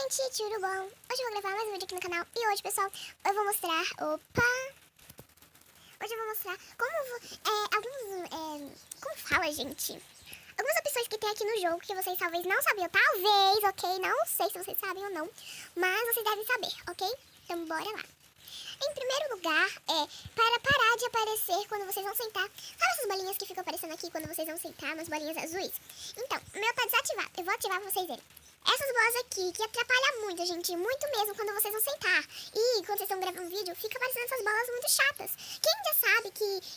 gente, tudo bom? Hoje eu vou gravar mais um vídeo aqui no canal e hoje, pessoal, eu vou mostrar, hoje eu vou mostrar como fala, gente, algumas opções que tem aqui no jogo que vocês talvez não sabiam, ok? Não sei se vocês sabem ou não, mas vocês devem saber, ok? Então bora lá. Em primeiro lugar, para parar de aparecer quando vocês vão sentar. Sabe essas bolinhas que ficam aparecendo aqui quando vocês vão sentar, umas bolinhas azuis? Então, o meu tá desativado, eu vou ativar pra vocês verem. Essas bolas aqui, que atrapalham muito, gente, muito mesmo quando vocês vão sentar. E quando vocês estão gravando vídeo, fica aparecendo essas bolas muito chatas. Quem já sabe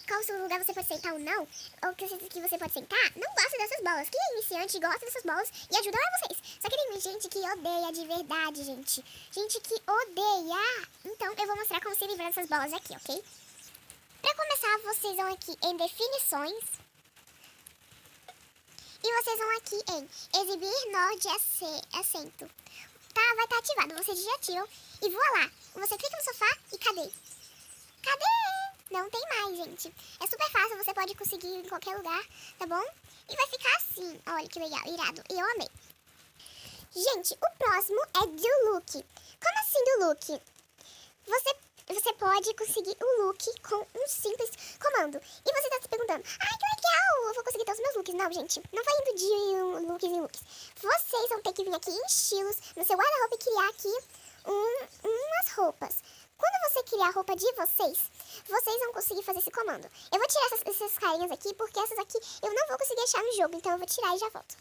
qual lugar você pode sentar ou não, ou que você pode sentar, não gosta dessas bolas. Quem é iniciante gosta dessas bolas e ajuda a vocês. Só que tem gente que odeia de verdade, gente. Gente que odeia. Então, eu vou mostrar como se livrar dessas bolas aqui, ok? Pra começar, vocês vão aqui em definições. E vocês vão aqui em exibir nó de assento. Tá, vai estar ativado. Vocês desativam e voilá. Você clica no sofá e cadê? Cadê? Não tem mais, gente. É super fácil, você pode conseguir em qualquer lugar, tá bom? E vai ficar assim. Olha que legal, irado. E eu amei. Gente, o próximo é do look. Como assim do look? Você pode conseguir o look com um simples comando. E você tá se perguntando, ai que legal, eu vou conseguir todos os meus looks. Não, gente, não vai indo de looks em looks. Vocês vão ter que vir aqui em estilos, no seu guarda-roupa e criar aqui umas roupas. Quando você criar a roupa de vocês vão conseguir fazer esse comando. Eu vou tirar essas carinhas aqui, porque essas aqui eu não vou conseguir achar no jogo, então eu vou tirar e já volto.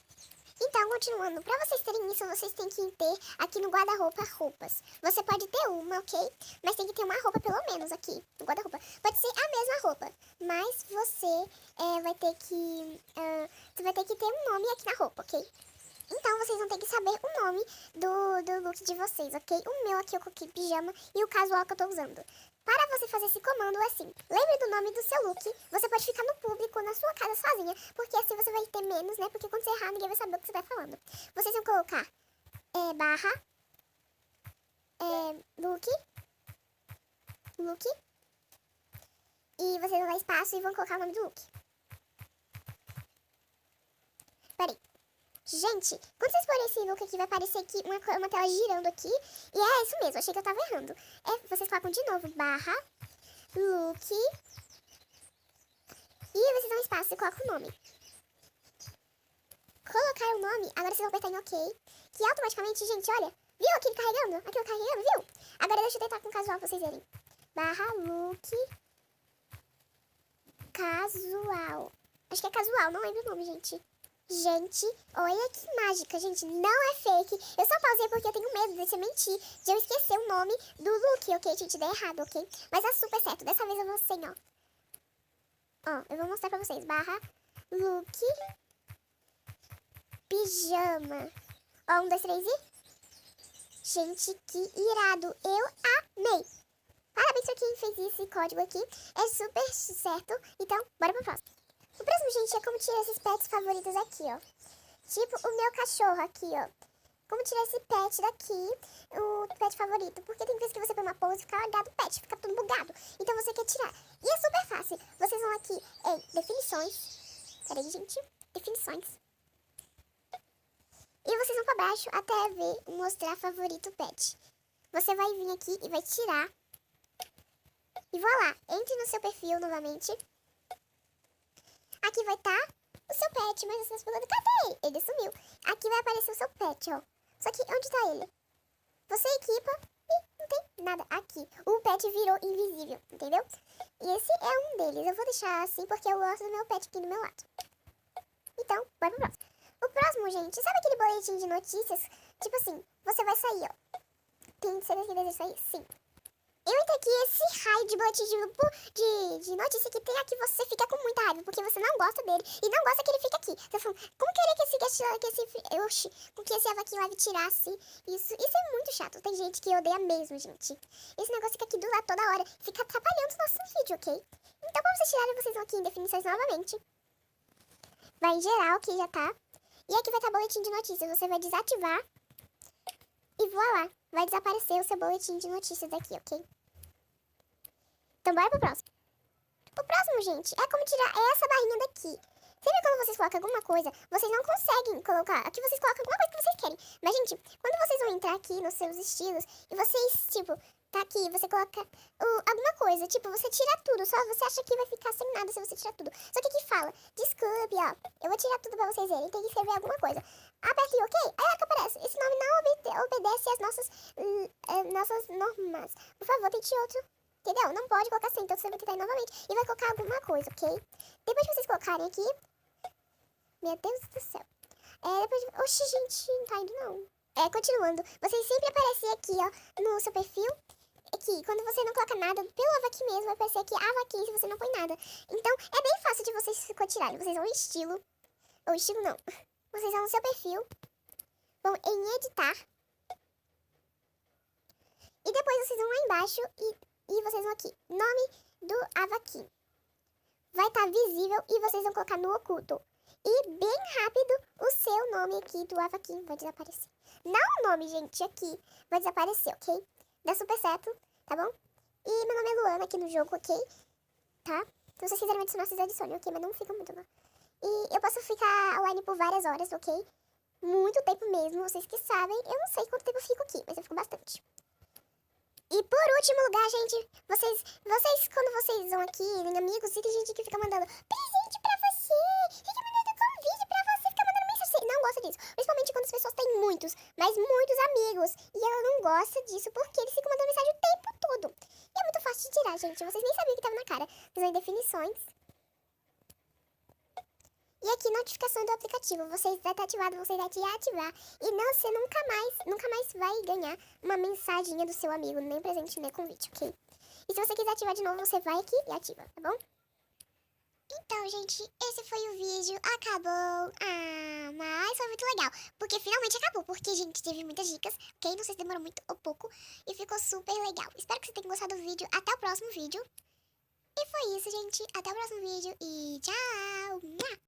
Então, continuando, pra vocês terem isso, vocês têm que ter aqui no guarda-roupa roupas. Você pode ter uma, ok? Mas tem que ter uma roupa pelo menos aqui no guarda-roupa. Pode ser a mesma roupa, mas você vai ter que ter um nome aqui na roupa, ok? Então, vocês vão ter que saber o nome do look de vocês, ok? O meu aqui eu coloquei pijama e o casual que eu tô usando. Para você fazer esse comando é assim, lembre do nome do seu look, você pode ficar no público, na sua casa sozinha, porque assim você vai ter menos, né? Porque quando você errar, ninguém vai saber o que você tá falando. Vocês vão colocar barra, look, e vocês vão dar espaço e vão colocar o nome do look. Peraí. Gente, quando vocês forem esse look aqui, vai aparecer aqui uma tela girando aqui. E é isso mesmo, achei que eu tava errando. Vocês colocam de novo, barra, look. E vocês dão espaço e colocam o nome. Colocar o nome, agora vocês vão apertar em OK. Que automaticamente, gente, olha, viu aquilo carregando, viu? Agora deixa eu tentar com casual pra vocês verem. Barra, look, casual. Acho que é casual, não lembro o nome, gente. Gente, olha que mágica, gente, não é fake. Eu só pausei porque eu tenho medo de ser mentir, de eu esquecer o nome do look, ok? Gente, deu errado, ok? Mas é super certo, dessa vez eu vou assim, ó. Ó, eu vou mostrar pra vocês, barra, look, pijama. Ó, 1, 2, 3 e... Gente, que irado, eu amei. Parabéns pra quem fez esse código aqui, é super certo. Então, bora pro próximo. O próximo, gente, é como tirar esses pets favoritos aqui, ó. Tipo o meu cachorro aqui, ó. Como tirar esse pet daqui, o pet favorito. Porque tem vezes que você põe uma pose e fica largado o pet, fica tudo bugado. Então você quer tirar. E é super fácil. Vocês vão aqui em definições. Peraí, gente. Definições. E vocês vão pra baixo até ver mostrar favorito pet. Você vai vir aqui e vai tirar. E voilá. Entre no seu perfil novamente. Aqui vai estar o seu pet, mas vocês falando, cadê? Ele sumiu. Aqui vai aparecer o seu pet, ó. Só que onde tá ele? Você equipa e não tem nada aqui. O pet virou invisível, entendeu? E esse é um deles. Eu vou deixar assim porque eu gosto do meu pet aqui do meu lado. Então, bora pro próximo. O próximo, gente, sabe aquele boletim de notícias? Tipo assim, você vai sair, ó. Tem certeza que deseja sair? Sim. Eu entrei aqui esse raio de boletim de notícia que tem aqui, você fica com muita raiva, porque você não gosta dele e não gosta que ele fique aqui. Você fala, como querer que esse avaquinho vai tirar assim? Isso é muito chato. Tem gente que odeia mesmo, gente. Esse negócio fica aqui do lado toda hora, fica atrapalhando os nossos vídeos, ok? Então, pra vocês tirarem, vocês vão aqui em definições novamente. Vai em geral, que já tá. E aqui vai estar boletim de notícias. Você vai desativar. E voilá, vai desaparecer o seu boletim de notícias daqui, ok? Então bora pro próximo. O próximo, gente, é como tirar essa barrinha daqui. Sempre quando vocês colocam alguma coisa, vocês não conseguem colocar. Aqui vocês colocam alguma coisa que vocês querem. Mas, gente, quando vocês vão entrar aqui nos seus estilos e vocês, tipo, tá aqui, você coloca alguma coisa, tipo, você tira tudo, só você acha que vai ficar sem nada se você tirar tudo. Só que aqui fala, desculpe, ó, eu vou tirar tudo pra vocês verem, tem que escrever alguma coisa. Aperte OK, aí é que aparece, esse nome não obedece às nossas normas. Por favor, tente outro. Entendeu? Não pode colocar assim, então você vai tentar ir novamente e vai colocar alguma coisa, ok? Depois que vocês colocarem aqui... Meu Deus do céu. Depois... Oxi, gente, não tá indo não. Continuando. Vocês sempre aparecem aqui, ó, no seu perfil. Aqui, quando você não coloca nada, pelo Avakin mesmo, vai aparecer aqui Avakin se você não põe nada. Então, é bem fácil de vocês tirarem. Vocês vão em estilo. Ou estilo não. Vocês vão no seu perfil. Vão em editar. E depois vocês vão lá embaixo e vocês vão aqui. Nome do Avakin. Vai estar visível e vocês vão colocar no oculto. E bem rápido o seu nome aqui do Avakin vai desaparecer. Não o nome, gente, aqui vai desaparecer, ok? Dá super certo, tá bom? E meu nome é Luana aqui no jogo, ok? Tá? Se vocês quiserem me adicionar, vocês adicionem, ok? Mas não fica muito, não. E eu posso ficar online por várias horas, ok? Muito tempo mesmo, vocês que sabem. Eu não sei quanto tempo eu fico aqui, mas eu fico bastante. E por último lugar, gente, vocês quando vocês vão aqui em amigos, e tem gente que fica mandando presente pra você, fica mandando convite pra você, fica mandando mensagem. Não gosta disso. Principalmente quando as pessoas têm muitos, mas muitos amigos. E ela não gosta disso porque eles ficam mandando mensagem o tempo todo. E é muito fácil de tirar, gente. Vocês nem sabiam que tava na cara. Vocês vão em definições. E aqui, notificação do aplicativo. Vocês vai estar ativado, vocês vai ativar. E não, você nunca mais vai ganhar uma mensaginha do seu amigo, nem presente, nem convite, ok? E se você quiser ativar de novo, você vai aqui e ativa, tá bom? Então, gente, esse foi o vídeo. Acabou. Mas foi muito legal. Porque finalmente acabou. Porque, gente, teve muitas dicas, ok? Não sei se demorou muito ou pouco. E ficou super legal. Espero que você tenha gostado do vídeo. Até o próximo vídeo. E foi isso, gente. Até o próximo vídeo. E tchau!